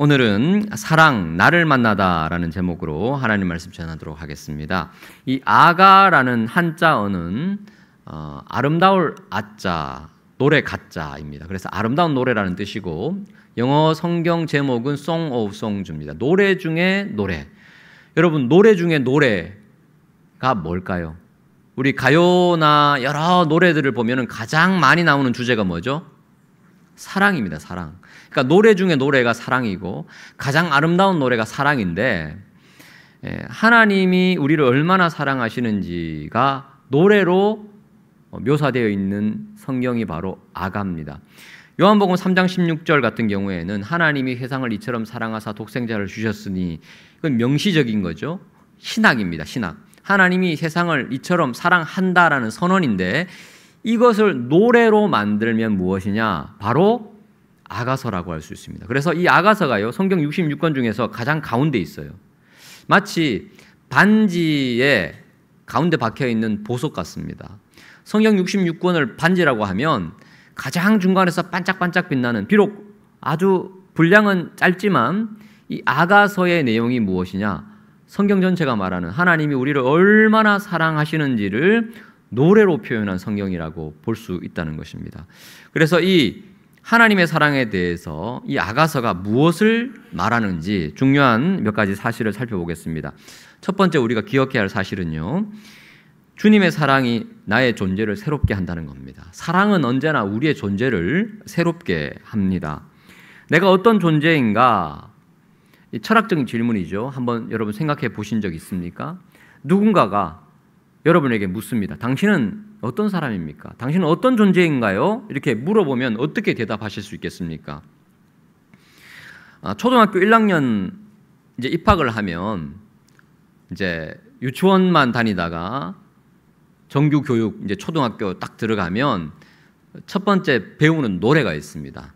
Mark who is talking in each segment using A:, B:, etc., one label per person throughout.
A: 오늘은 사랑, 나를 만나다라는 제목으로 하나님 말씀 전하도록 하겠습니다. 이 아가라는 한자어는 아름다울 아자, 노래 가자입니다. 그래서 아름다운 노래라는 뜻이고 영어 성경 제목은 Song of Songs입니다. 노래 중에 노래. 여러분, 노래 중에 노래가 뭘까요? 우리 가요나 여러 노래들을 보면 가장 많이 나오는 주제가 뭐죠? 사랑입니다. 사랑. 그러니까 노래 중에 노래가 사랑이고 가장 아름다운 노래가 사랑인데, 하나님이 우리를 얼마나 사랑하시는지가 노래로 묘사되어 있는 성경이 바로 아가입니다. 요한복음 3장 16절 같은 경우에는 하나님이 세상을 이처럼 사랑하사 독생자를 주셨으니, 이건 명시적인 거죠. 신학입니다. 신학. 하나님이 세상을 이처럼 사랑한다라는 선언인데, 이것을 노래로 만들면 무엇이냐? 바로 아가서라고 할 수 있습니다. 그래서 이 아가서가요, 성경 66권 중에서 가장 가운데 있어요. 마치 반지에 가운데 박혀 있는 보석 같습니다. 성경 66권을 반지라고 하면 가장 중간에서 반짝반짝 빛나는, 비록 아주 분량은 짧지만 이 아가서의 내용이 무엇이냐? 성경 전체가 말하는 하나님이 우리를 얼마나 사랑하시는지를 노래로 표현한 성경이라고 볼 수 있다는 것입니다. 그래서 이 하나님의 사랑에 대해서 이 아가서가 무엇을 말하는지 중요한 몇 가지 사실을 살펴보겠습니다. 첫 번째 우리가 기억해야 할 사실은요, 주님의 사랑이 나의 존재를 새롭게 한다는 겁니다. 사랑은 언제나 우리의 존재를 새롭게 합니다. 내가 어떤 존재인가? 이 철학적인 질문이죠. 한번 여러분 생각해 보신 적 있습니까? 누군가가 여러분에게 묻습니다. 당신은 어떤 사람입니까? 당신은 어떤 존재인가요? 이렇게 물어보면 어떻게 대답하실 수 있겠습니까? 초등학교 1학년 이제 입학을 하면 이제 유치원만 다니다가 정규 교육 이제 초등학교 딱 들어가면 첫 번째 배우는 노래가 있습니다.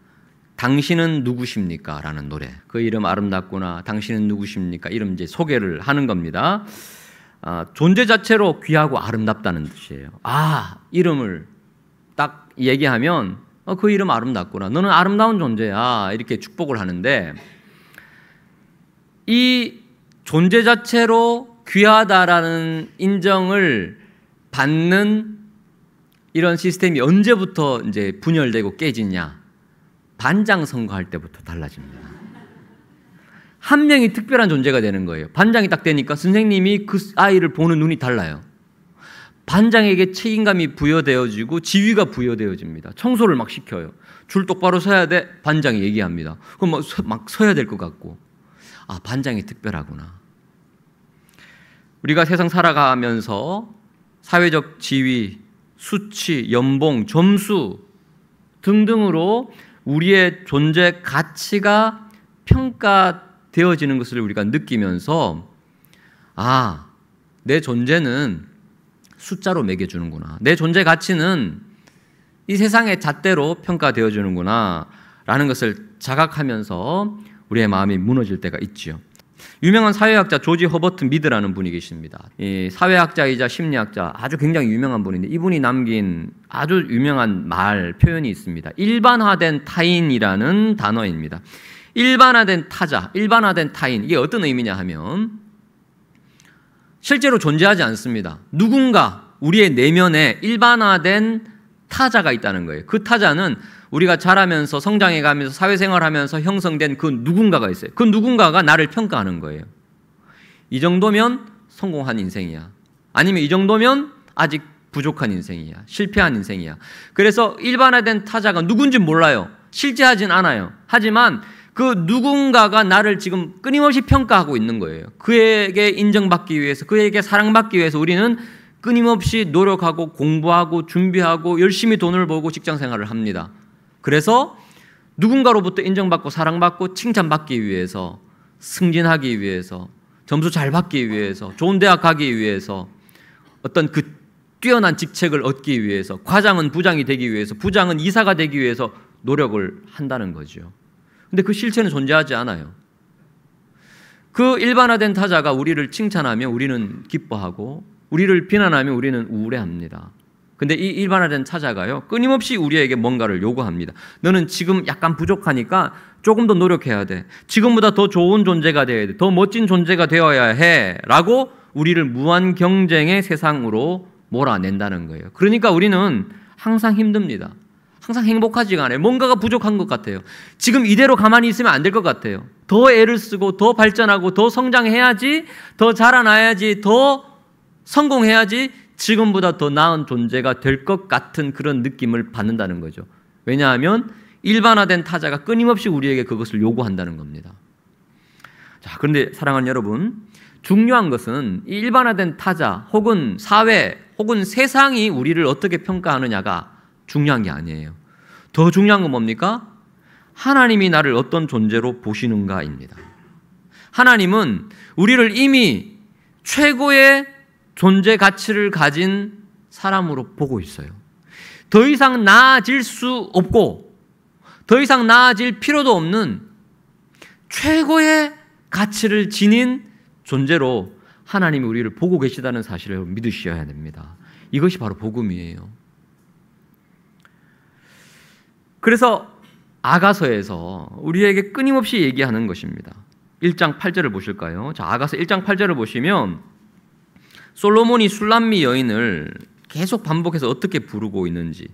A: 당신은 누구십니까? 라는 노래. 그 이름 아름답구나. 당신은 누구십니까? 이름 이제 소개를 하는 겁니다. 존재 자체로 귀하고 아름답다는 뜻이에요. 이름을 딱 얘기하면 그 이름 아름답구나. 너는 아름다운 존재야. 이렇게 축복을 하는데, 이 존재 자체로 귀하다라는 인정을 받는 이런 시스템이 언제부터 이제 분열되고 깨지냐? 반장 선거할 때부터 달라집니다. 한 명이 특별한 존재가 되는 거예요. 반장이 딱 되니까 선생님이 그 아이를 보는 눈이 달라요. 반장에게 책임감이 부여되어지고 지위가 부여되어집니다. 청소를 막 시켜요. 줄 똑바로 서야 돼. 반장이 얘기합니다. 그럼 막 서야 될 것 같고, 반장이 특별하구나. 우리가 세상 살아가면서 사회적 지위, 수치, 연봉, 점수 등등으로 우리의 존재 가치가 평가되어지는 것을 우리가 느끼면서, 내 존재는 숫자로 매겨주는구나. 내 존재 가치는 이 세상의 잣대로 평가되어주는구나 라는 것을 자각하면서 우리의 마음이 무너질 때가 있지요. 유명한 사회학자 조지 허버트 미드라는 분이 계십니다. 이 사회학자이자 심리학자, 아주 굉장히 유명한 분인데, 이분이 남긴 아주 유명한 표현이 있습니다. 일반화된 타인이라는 단어입니다. 일반화된 타자, 일반화된 타인, 이게 어떤 의미냐 하면 실제로 존재하지 않습니다. 누군가 우리의 내면에 일반화된 타자가 있다는 거예요. 그 타자는 우리가 자라면서 성장해가면서 사회생활하면서 형성된 그 누군가가 있어요. 그 누군가가 나를 평가하는 거예요. 이 정도면 성공한 인생이야. 아니면 이 정도면 아직 부족한 인생이야. 실패한 인생이야. 그래서 일반화된 타자가 누군지 몰라요. 실제하진 않아요. 하지만 그 누군가가 나를 지금 끊임없이 평가하고 있는 거예요. 그에게 인정받기 위해서, 그에게 사랑받기 위해서 우리는 끊임없이 노력하고 공부하고 준비하고 열심히 돈을 벌고 직장생활을 합니다. 그래서 누군가로부터 인정받고 사랑받고 칭찬받기 위해서, 승진하기 위해서, 점수 잘 받기 위해서, 좋은 대학 가기 위해서, 어떤 그 뛰어난 직책을 얻기 위해서, 과장은 부장이 되기 위해서, 부장은 이사가 되기 위해서 노력을 한다는 거죠. 근데 그 실체는 존재하지 않아요. 그 일반화된 타자가 우리를 칭찬하면 우리는 기뻐하고, 우리를 비난하면 우리는 우울해합니다. 근데 이 일반화된 타자가요, 끊임없이 우리에게 뭔가를 요구합니다. 너는 지금 약간 부족하니까 조금 더 노력해야 돼. 지금보다 더 좋은 존재가 되어야 돼. 더 멋진 존재가 되어야 해. 라고 우리를 무한 경쟁의 세상으로 몰아낸다는 거예요. 그러니까 우리는 항상 힘듭니다. 항상 행복하지가 않아요. 뭔가가 부족한 것 같아요. 지금 이대로 가만히 있으면 안 될 것 같아요. 더 애를 쓰고 더 발전하고 더 성장해야지, 더 자라나야지, 더 성공해야지 지금보다 더 나은 존재가 될 것 같은 그런 느낌을 받는다는 거죠. 왜냐하면 일반화된 타자가 끊임없이 우리에게 그것을 요구한다는 겁니다. 자, 그런데 사랑하는 여러분, 중요한 것은 이 일반화된 타자 혹은 사회 혹은 세상이 우리를 어떻게 평가하느냐가 중요한 게 아니에요. 더 중요한 건 뭡니까? 하나님이 나를 어떤 존재로 보시는가입니다. 하나님은 우리를 이미 최고의 존재 가치를 가진 사람으로 보고 있어요. 더 이상 나아질 수 없고 더 이상 나아질 필요도 없는 최고의 가치를 지닌 존재로 하나님이 우리를 보고 계시다는 사실을 믿으셔야 됩니다. 이것이 바로 복음이에요. 그래서 아가서에서 우리에게 끊임없이 얘기하는 것입니다. 1장 8절을 보실까요? 자, 아가서 1장 8절을 보시면 솔로몬이 술람미 여인을 계속 반복해서 어떻게 부르고 있는지,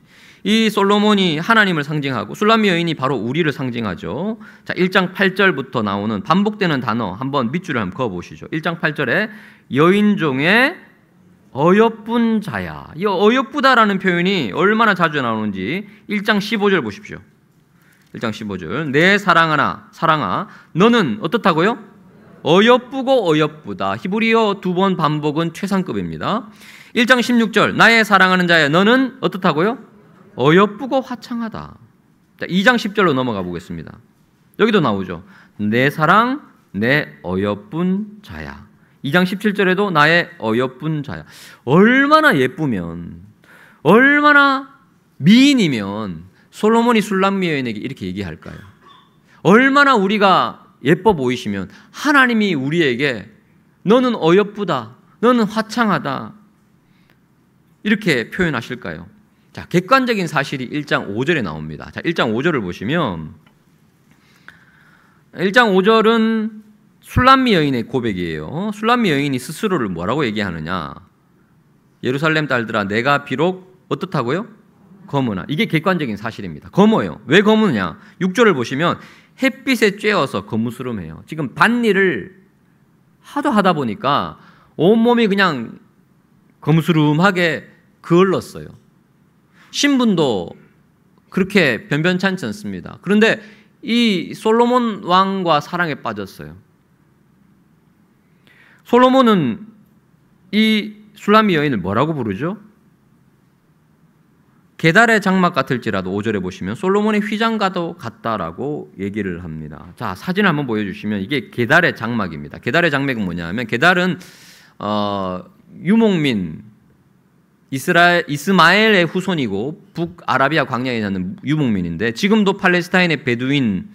A: 이 솔로몬이 하나님을 상징하고 술람미 여인이 바로 우리를 상징하죠. 자, 1장 8절부터 나오는 반복되는 단어 한번 밑줄을 한번 그어보시죠. 1장 8절에 여인 중에 어여쁜 자야. 이 어여쁘다라는 표현이 얼마나 자주 나오는지 1장 15절 보십시오. 1장 15절. 내 사랑아 너는 어떻다고요? 어여쁘고 어여쁘다. 히브리어 2번 반복은 최상급입니다. 1장 16절. 나의 사랑하는 자야 너는 어떻다고요? 어여쁘고 화창하다. 자, 2장 10절로 넘어가 보겠습니다. 여기도 나오죠. 내 사랑 내 어여쁜 자야. 2장 17절에도 나의 어여쁜 자야. 얼마나 예쁘면, 얼마나 미인이면 솔로몬이 술람미 여인에게 이렇게 얘기할까요? 얼마나 우리가 예뻐 보이시면 하나님이 우리에게 너는 어여쁘다, 너는 화창하다 이렇게 표현하실까요? 자, 객관적인 사실이 1장 5절에 나옵니다. 자, 1장 5절을 보시면 1장 5절은 술람미 여인의 고백이에요. 술람미 여인이 스스로를 뭐라고 얘기하느냐? 예루살렘 딸들아, 내가 비록 어떻다고요? 검으나. 이게 객관적인 사실입니다. 검어요. 왜 검으냐? 6절을 보시면 햇빛에 쬐어서 거무스름해요. 지금 밭일을 하도 하다 보니까 온몸이 그냥 거무스름하게 그을렀어요. 신분도 그렇게 변변찮지 않습니다. 그런데 이 솔로몬 왕과 사랑에 빠졌어요. 솔로몬은 이 술람미 여인을 뭐라고 부르죠? 게달의 장막 같을지라도 5절에 보시면 솔로몬의 휘장과도 같다라고 얘기를 합니다. 자, 사진 한번 보여주시면 이게 게달의 장막입니다. 게달의 장막은 뭐냐면 게달은 유목민 이스마엘의 후손이고 북아라비아 광야에 사는 유목민인데 지금도 팔레스타인의 베두인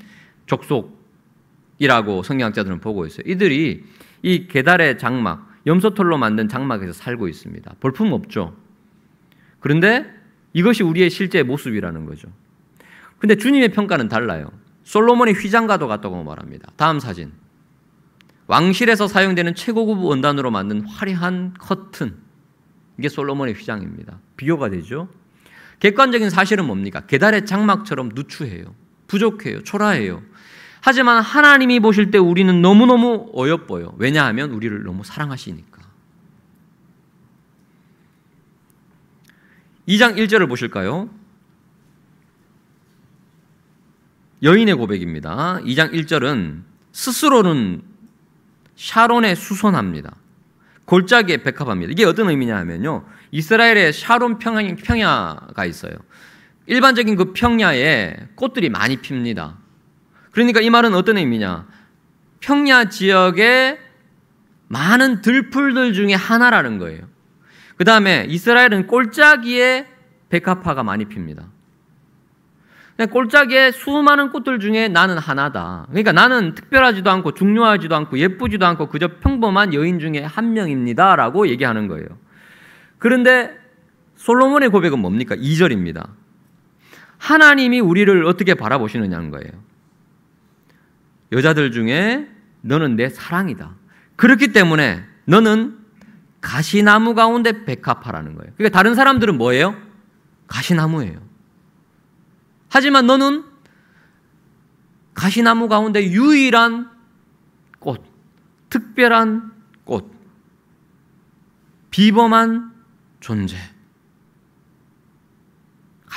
A: 족속이라고 성경학자들은 보고 있어요. 이들이 이 게달의 장막, 염소털로 만든 장막에서 살고 있습니다. 볼품 없죠. 그런데 이것이 우리의 실제 모습이라는 거죠. 그런데 주님의 평가는 달라요. 솔로몬의 휘장과도 같다고 말합니다. 다음 사진. 왕실에서 사용되는 최고급 원단으로 만든 화려한 커튼. 이게 솔로몬의 휘장입니다. 비교가 되죠. 객관적인 사실은 뭡니까? 게달의 장막처럼 누추해요. 부족해요. 초라해요. 하지만 하나님이 보실 때 우리는 너무너무 어여뻐요. 왜냐하면 우리를 너무 사랑하시니까. 2장 1절을 보실까요? 여인의 고백입니다. 2장 1절은 스스로는 샤론에 수선합니다. 골짜기에 백합합니다. 이게 어떤 의미냐 하면요, 이스라엘에 샤론 평야가 있어요. 일반적인 그 평야에 꽃들이 많이 핍니다. 그러니까 이 말은 어떤 의미냐? 평야 지역의 많은 들풀들 중에 하나라는 거예요. 그 다음에 이스라엘은 골짜기에 백합화가 많이 핍니다. 골짜기에 수많은 꽃들 중에 나는 하나다. 그러니까 나는 특별하지도 않고 중요하지도 않고 예쁘지도 않고 그저 평범한 여인 중에 한 명입니다 라고 얘기하는 거예요. 그런데 솔로몬의 고백은 뭡니까? 2절입니다. 하나님이 우리를 어떻게 바라보시느냐는 거예요. 여자들 중에 너는 내 사랑이다. 그렇기 때문에 너는 가시나무 가운데 백합화라는 거예요. 그러니까 다른 사람들은 뭐예요? 가시나무예요. 하지만 너는 가시나무 가운데 유일한 꽃, 특별한 꽃, 비범한 존재,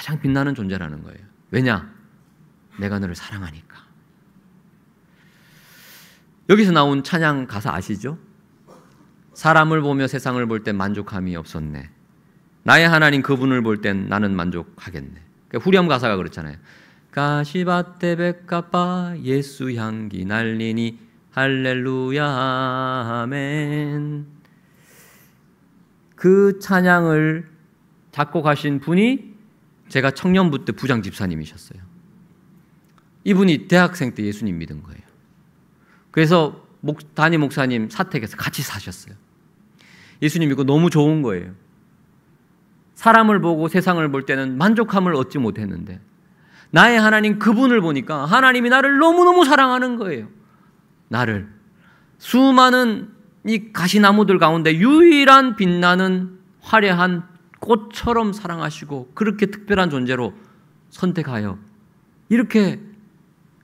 A: 가장 빛나는 존재라는 거예요. 왜냐? 내가 너를 사랑하니까. 여기서 나온 찬양 가사 아시죠? 사람을 보며 세상을 볼 땐 만족함이 없었네. 나의 하나님 그분을 볼 땐 나는 만족하겠네. 후렴 가사가 그렇잖아요. 가시밭에 백합화 예수 향기 날리니 할렐루야 아멘. 그 찬양을 작곡하신 분이 제가 청년부 때 부장 집사님이셨어요. 이분이 대학생 때 예수님 믿은 거예요. 그래서 담임 목사님 사택에서 같이 사셨어요. 예수님 믿고 너무 좋은 거예요. 사람을 보고 세상을 볼 때는 만족함을 얻지 못했는데 나의 하나님 그분을 보니까 하나님이 나를 너무너무 사랑하는 거예요. 나를 수많은 이 가시나무들 가운데 유일한 빛나는 화려한 꽃처럼 사랑하시고 그렇게 특별한 존재로 선택하여 이렇게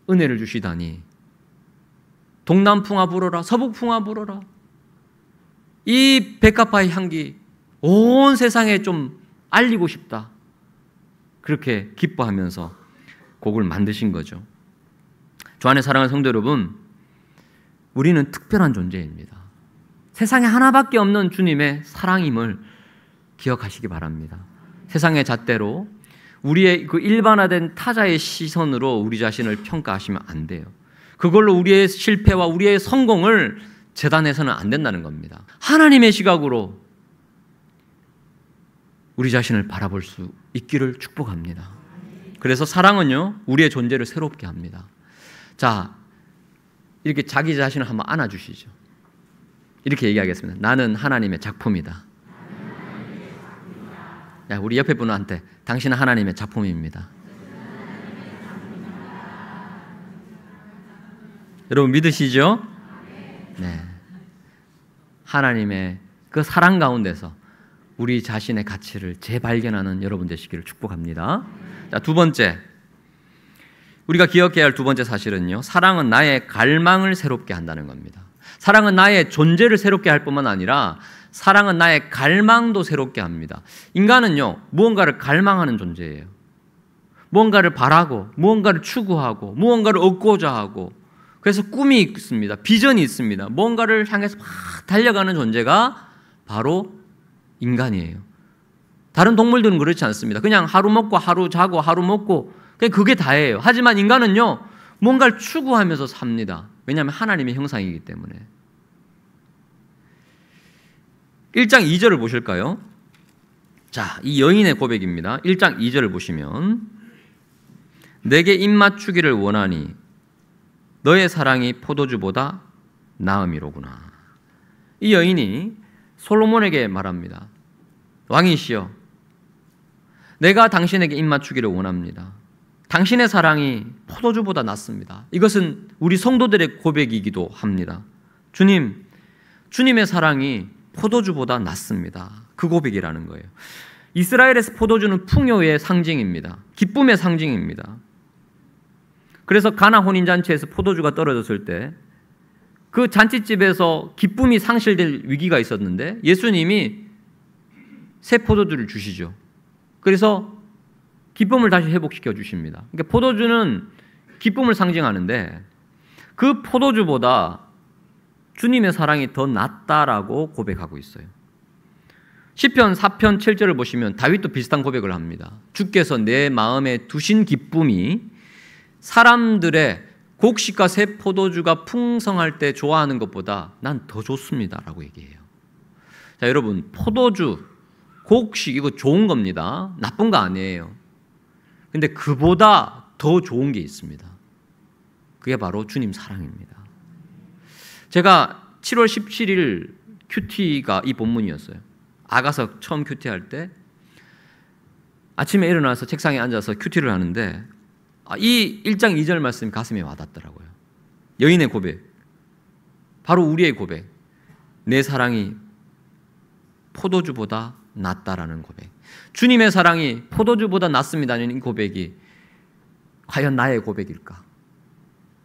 A: 은혜를 주시다니. 동남풍아 불어라, 서북풍아 불어라. 이 백합화의 향기 온 세상에 좀 알리고 싶다. 그렇게 기뻐하면서 곡을 만드신 거죠. 주 안에 사랑하는 성도 여러분, 우리는 특별한 존재입니다. 세상에 하나밖에 없는 주님의 사랑임을 기억하시기 바랍니다. 세상의 잣대로 우리의 그 일반화된 타자의 시선으로 우리 자신을 평가하시면 안 돼요. 그걸로 우리의 실패와 우리의 성공을 재단해서는 안 된다는 겁니다. 하나님의 시각으로 우리 자신을 바라볼 수 있기를 축복합니다. 그래서 사랑은요, 우리의 존재를 새롭게 합니다. 자, 이렇게 자기 자신을 한번 안아주시죠. 이렇게 얘기하겠습니다. 나는 하나님의 작품이다. 야, 우리 옆에 분한테 당신은 하나님의 작품입니다. 여러분 믿으시죠? 네. 하나님의 그 사랑 가운데서 우리 자신의 가치를 재발견하는 여러분 되시기를 축복합니다. 자, 두 번째. 우리가 기억해야 할 두 번째 사실은요. 사랑은 나의 갈망을 새롭게 한다는 겁니다. 사랑은 나의 존재를 새롭게 할 뿐만 아니라 사랑은 나의 갈망도 새롭게 합니다. 인간은요. 무언가를 갈망하는 존재예요. 무언가를 바라고 무언가를 추구하고 무언가를 얻고자 하고 그래서 꿈이 있습니다. 비전이 있습니다. 뭔가를 향해서 막 달려가는 존재가 바로 인간이에요. 다른 동물들은 그렇지 않습니다. 그냥 하루 먹고 하루 자고 하루 먹고 그게 다예요. 하지만 인간은요. 뭔가를 추구하면서 삽니다. 왜냐하면 하나님의 형상이기 때문에. 1장 2절을 보실까요? 자, 이 여인의 고백입니다. 1장 2절을 보시면 내게 입맞추기를 원하니 너의 사랑이 포도주보다 나음이로구나. 이 여인이 솔로몬에게 말합니다. 왕이시여, 내가 당신에게 입맞추기를 원합니다. 당신의 사랑이 포도주보다 낫습니다. 이것은 우리 성도들의 고백이기도 합니다. 주님, 주님의 사랑이 포도주보다 낫습니다. 그 고백이라는 거예요. 이스라엘에서 포도주는 풍요의 상징입니다. 기쁨의 상징입니다. 그래서 가나 혼인잔치에서 포도주가 떨어졌을 때 그 잔치집에서 기쁨이 상실될 위기가 있었는데 예수님이 새 포도주를 주시죠. 그래서 기쁨을 다시 회복시켜 주십니다. 그러니까 포도주는 기쁨을 상징하는데 그 포도주보다 주님의 사랑이 더 낫다라고 고백하고 있어요. 시편 4편 7절을 보시면 다윗도 비슷한 고백을 합니다. 주께서 내 마음에 두신 기쁨이 사람들의 곡식과 새 포도주가 풍성할 때 좋아하는 것보다 난 더 좋습니다 라고 얘기해요. 자, 여러분, 포도주, 곡식 이거 좋은 겁니다. 나쁜 거 아니에요. 근데 그보다 더 좋은 게 있습니다. 그게 바로 주님 사랑입니다. 제가 7월 17일 큐티가 이 본문이었어요. 아가서 처음 큐티할 때 아침에 일어나서 책상에 앉아서 큐티를 하는데 이 1장 2절 말씀이 가슴에 와닿더라고요. 여인의 고백, 바로 우리의 고백. 내 사랑이 포도주보다 낫다라는 고백. 주님의 사랑이 포도주보다 낫습니다는 이 고백이 과연 나의 고백일까?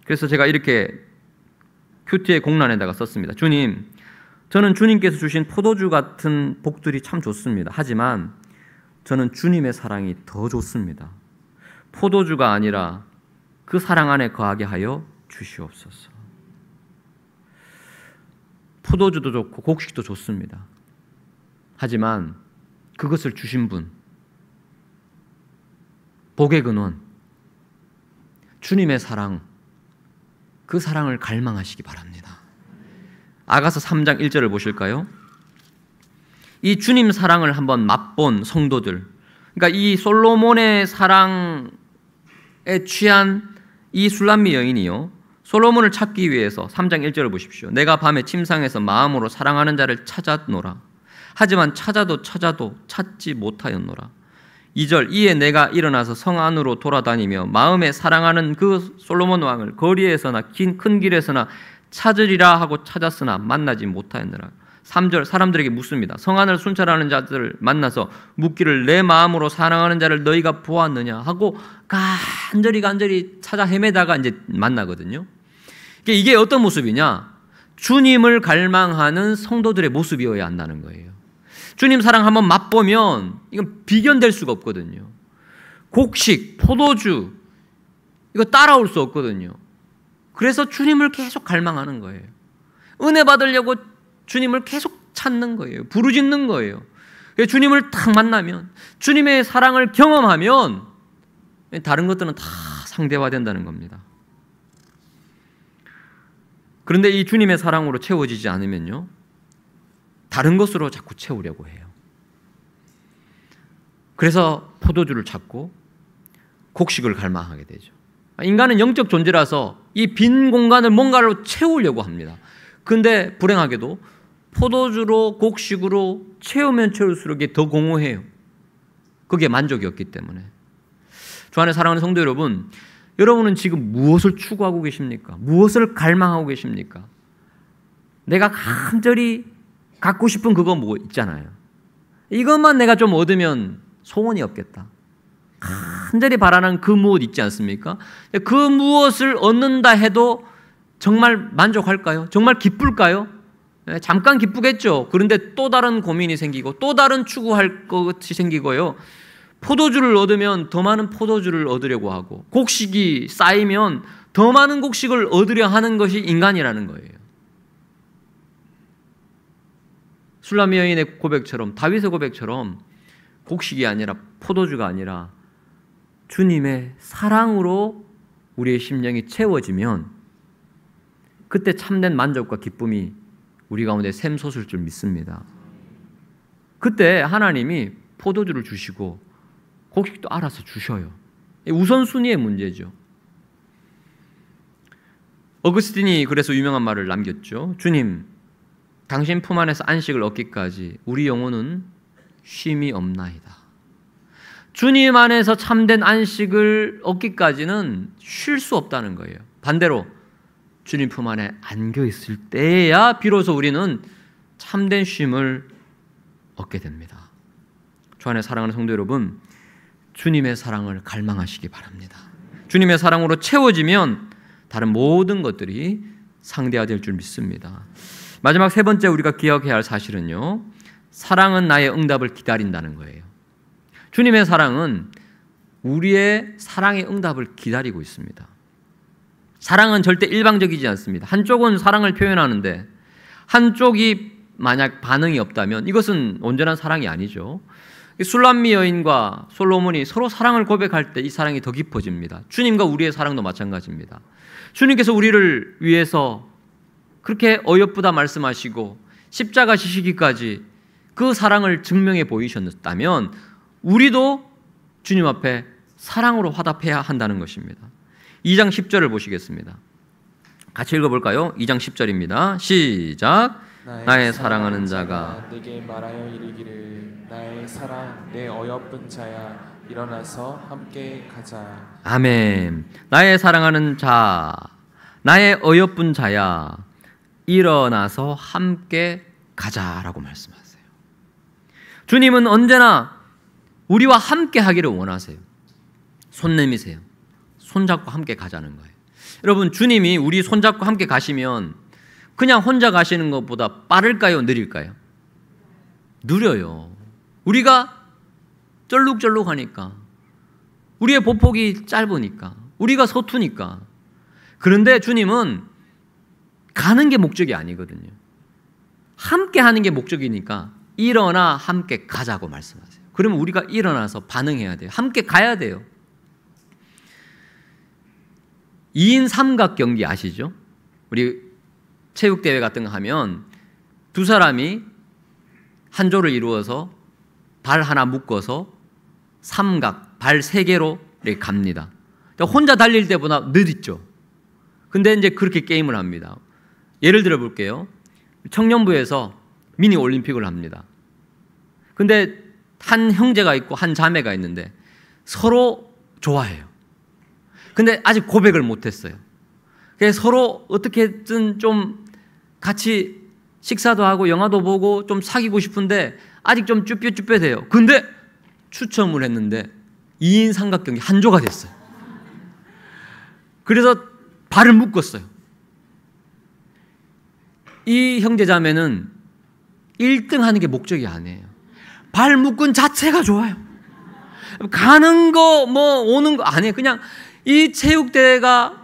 A: 그래서 제가 이렇게 큐티의 공란에다가 썼습니다. 주님, 저는 주님께서 주신 포도주 같은 복들이 참 좋습니다. 하지만 저는 주님의 사랑이 더 좋습니다. 포도주가 아니라 그 사랑 안에 거하게 하여 주시옵소서. 포도주도 좋고 곡식도 좋습니다. 하지만 그것을 주신 분, 복의 근원, 주님의 사랑, 그 사랑을 갈망하시기 바랍니다. 아가서 3장 1절을 보실까요? 이 주님 사랑을 한번 맛본 성도들, 그러니까 이 솔로몬의 사랑에 취한 이 술람미 여인이요, 솔로몬을 찾기 위해서 3장 1절을 보십시오. 내가 밤에 침상에서 마음으로 사랑하는 자를 찾았노라. 하지만 찾아도 찾지 못하였노라. 2절, 이에 내가 일어나서 성 안으로 돌아다니며 마음에 사랑하는 그 솔로몬 왕을 거리에서나 큰 길에서나 찾으리라 하고 찾았으나 만나지 못하였노라. 3절, 사람들에게 묻습니다. 성 안을 순찰하는 자들을 만나서 묻기를 내 마음으로 사랑하는 자를 너희가 보았느냐 하고 간절히 찾아 헤매다가 이제 만나거든요. 이게 어떤 모습이냐? 주님을 갈망하는 성도들의 모습이어야 한다는 거예요. 주님 사랑 한번 맛보면 이건 비견될 수가 없거든요. 곡식, 포도주, 이거 따라올 수 없거든요. 그래서 주님을 계속 갈망하는 거예요. 은혜 받으려고 주님을 계속 찾는 거예요. 부르짖는 거예요. 주님을 딱 만나면, 주님의 사랑을 경험하면 다른 것들은 다 상대화된다는 겁니다. 그런데 이 주님의 사랑으로 채워지지 않으면요, 다른 것으로 자꾸 채우려고 해요. 그래서 포도주를 찾고 곡식을 갈망하게 되죠. 인간은 영적 존재라서 이 빈 공간을 뭔가로 채우려고 합니다. 그런데 불행하게도 포도주로 곡식으로 채우면 채울수록 이게 더 공허해요. 그게 만족이 없기 때문에. 주 안에 사랑하는 성도 여러분, 여러분은 지금 무엇을 추구하고 계십니까? 무엇을 갈망하고 계십니까? 내가 간절히 갖고 싶은 그거 뭐 있잖아요. 이것만 내가 좀 얻으면 소원이 없겠다. 간절히 바라는 그 무엇 있지 않습니까? 그 무엇을 얻는다 해도 정말 만족할까요? 정말 기쁠까요? 잠깐 기쁘겠죠. 그런데 또 다른 고민이 생기고 또 다른 추구할 것이 생기고요. 포도주를 얻으면 더 많은 포도주를 얻으려고 하고, 곡식이 쌓이면 더 많은 곡식을 얻으려 하는 것이 인간이라는 거예요. 술람미 여인의 고백처럼, 다윗의 고백처럼 곡식이 아니라, 포도주가 아니라 주님의 사랑으로 우리의 심령이 채워지면 그때 참된 만족과 기쁨이 우리 가운데 샘솟을 줄 믿습니다. 그때 하나님이 포도주를 주시고 곡식도 알아서 주셔요. 우선순위의 문제죠. 어거스틴이 그래서 유명한 말을 남겼죠. 주님, 당신 품 안에서 안식을 얻기까지 우리 영혼은 쉼이 없나이다. 주님 안에서 참된 안식을 얻기까지는 쉴 수 없다는 거예요. 반대로 주님 품 안에 안겨 있을 때야 비로소 우리는 참된 쉼을 얻게 됩니다. 주 안에 사랑하는 성도 여러분, 주님의 사랑을 갈망하시기 바랍니다. 주님의 사랑으로 채워지면 다른 모든 것들이 상대화될 줄 믿습니다. 마지막 세 번째 우리가 기억해야 할 사실은요, 사랑은 나의 응답을 기다린다는 거예요. 주님의 사랑은 우리의 사랑의 응답을 기다리고 있습니다. 사랑은 절대 일방적이지 않습니다. 한쪽은 사랑을 표현하는데 한쪽이 만약 반응이 없다면 이것은 온전한 사랑이 아니죠. 술람미 여인과 솔로몬이 서로 사랑을 고백할 때 이 사랑이 더 깊어집니다. 주님과 우리의 사랑도 마찬가지입니다. 주님께서 우리를 위해서 그렇게 어여쁘다 말씀하시고 십자가 지시기까지 그 사랑을 증명해 보이셨다면 우리도 주님 앞에 사랑으로 화답해야 한다는 것입니다. 2장 10절을 보시겠습니다. 같이 읽어볼까요? 2장 10절입니다. 시작. 나의 사랑하는 자가
B: 내게 말하여 이르기를 나의 사랑 내 어여쁜 자야 일어나서 함께 가자.
A: 아멘. 나의 사랑하는 자, 나의 어여쁜 자야, 일어나서 함께 가자라고 말씀하세요. 주님은 언제나 우리와 함께 하기를 원하세요. 손 내미세요. 손잡고 함께 가자는 거예요. 여러분, 주님이 우리 손잡고 함께 가시면 그냥 혼자 가시는 것보다 빠를까요? 느릴까요? 느려요. 우리가 쩔룩쩔룩하니까, 우리의 보폭이 짧으니까, 우리가 서투니까. 그런데 주님은 가는 게 목적이 아니거든요. 함께 하는 게 목적이니까 일어나 함께 가자고 말씀하세요. 그러면 우리가 일어나서 반응해야 돼요. 함께 가야 돼요. 2인 삼각 경기 아시죠? 우리 체육대회 같은 거 하면 두 사람이 한 조를 이루어서 발 하나 묶어서 삼각, 발 3개로 이렇게 갑니다. 혼자 달릴 때보다 늦죠. 근데 이제 그렇게 게임을 합니다. 예를 들어 볼게요. 청년부에서 미니 올림픽을 합니다. 근데 한 형제가 있고 한 자매가 있는데 서로 좋아해요. 근데 아직 고백을 못했어요. 그래서 서로 어떻게든 좀 같이 식사도 하고 영화도 보고 좀 사귀고 싶은데 아직 좀 쭈뼛쭈뼛해요. 근데 추첨을 했는데 2인 삼각경기 한 조가 됐어요. 그래서 발을 묶었어요. 이 형제자매는 1등 하는 게 목적이 아니에요. 발 묶은 자체가 좋아요. 가는 거 뭐 오는 거 아니에요. 그냥 이 체육대회가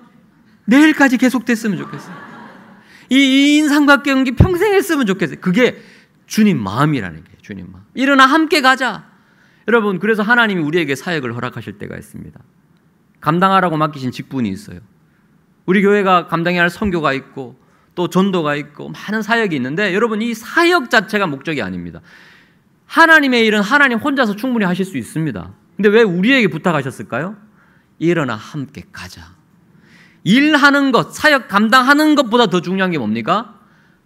A: 내일까지 계속됐으면 좋겠어요. 이 2인 삼각경기 평생 했으면 좋겠어요. 그게 주님 마음이라는 게 주님 마음. 일어나 함께 가자. 여러분, 그래서 하나님이 우리에게 사역을 허락하실 때가 있습니다. 감당하라고 맡기신 직분이 있어요. 우리 교회가 감당해야 할 선교가 있고 또 전도가 있고 많은 사역이 있는데, 여러분, 이 사역 자체가 목적이 아닙니다. 하나님의 일은 하나님 혼자서 충분히 하실 수 있습니다. 근데 왜 우리에게 부탁하셨을까요? 일어나 함께 가자. 일하는 것, 사역 감당하는 것보다 더 중요한 게 뭡니까?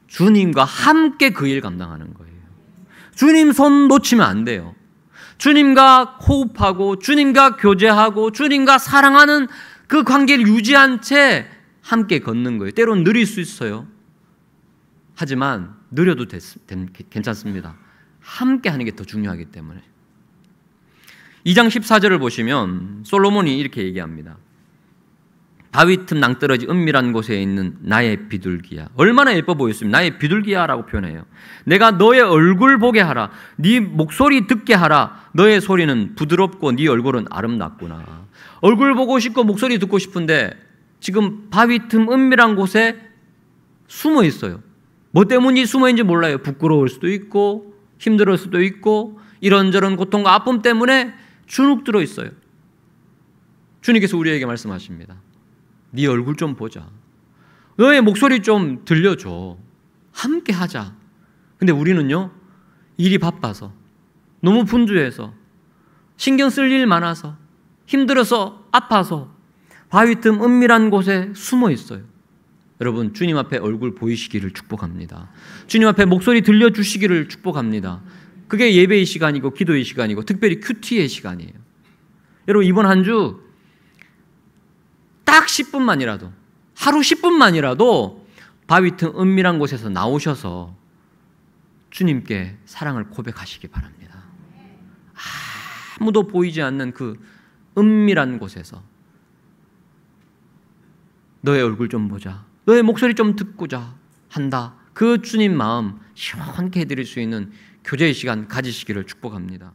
A: 주님과 함께 그 일 감당하는 거예요. 주님 손 놓치면 안 돼요. 주님과 호흡하고 주님과 교제하고 주님과 사랑하는 그 관계를 유지한 채 함께 걷는 거예요. 때로는 느릴 수 있어요. 하지만 느려도 괜찮습니다. 함께 하는 게 더 중요하기 때문에. 2장 14절을 보시면 솔로몬이 이렇게 얘기합니다. 바위 틈 낭떠러지 은밀한 곳에 있는 나의 비둘기야. 얼마나 예뻐 보였습니다. 나의 비둘기야라고 표현해요. 내가 너의 얼굴 보게 하라. 네 목소리 듣게 하라. 너의 소리는 부드럽고 네 얼굴은 아름답구나. 얼굴 보고 싶고 목소리 듣고 싶은데 지금 바위 틈 은밀한 곳에 숨어 있어요. 뭐 때문에 숨어 있는지 몰라요. 부끄러울 수도 있고 힘들 수도 있고 이런저런 고통과 아픔 때문에 주눅 들어 있어요. 주님께서 우리에게 말씀하십니다. 네 얼굴 좀 보자. 너의 목소리 좀 들려줘. 함께 하자. 근데 우리는요, 일이 바빠서, 너무 분주해서, 신경 쓸 일 많아서, 힘들어서, 아파서 바위 틈 은밀한 곳에 숨어 있어요. 여러분, 주님 앞에 얼굴 보이시기를 축복합니다. 주님 앞에 목소리 들려주시기를 축복합니다. 그게 예배의 시간이고 기도의 시간이고 특별히 큐티의 시간이에요. 여러분, 이번 한 주 딱 10분만이라도, 하루 10분만이라도 바위 틈 은밀한 곳에서 나오셔서 주님께 사랑을 고백하시기 바랍니다. 아무도 보이지 않는 그 은밀한 곳에서 너의 얼굴 좀 보자, 너의 목소리 좀 듣고자 한다. 그 주님 마음 시원케 해드릴 수 있는 교제의 시간 가지시기를 축복합니다.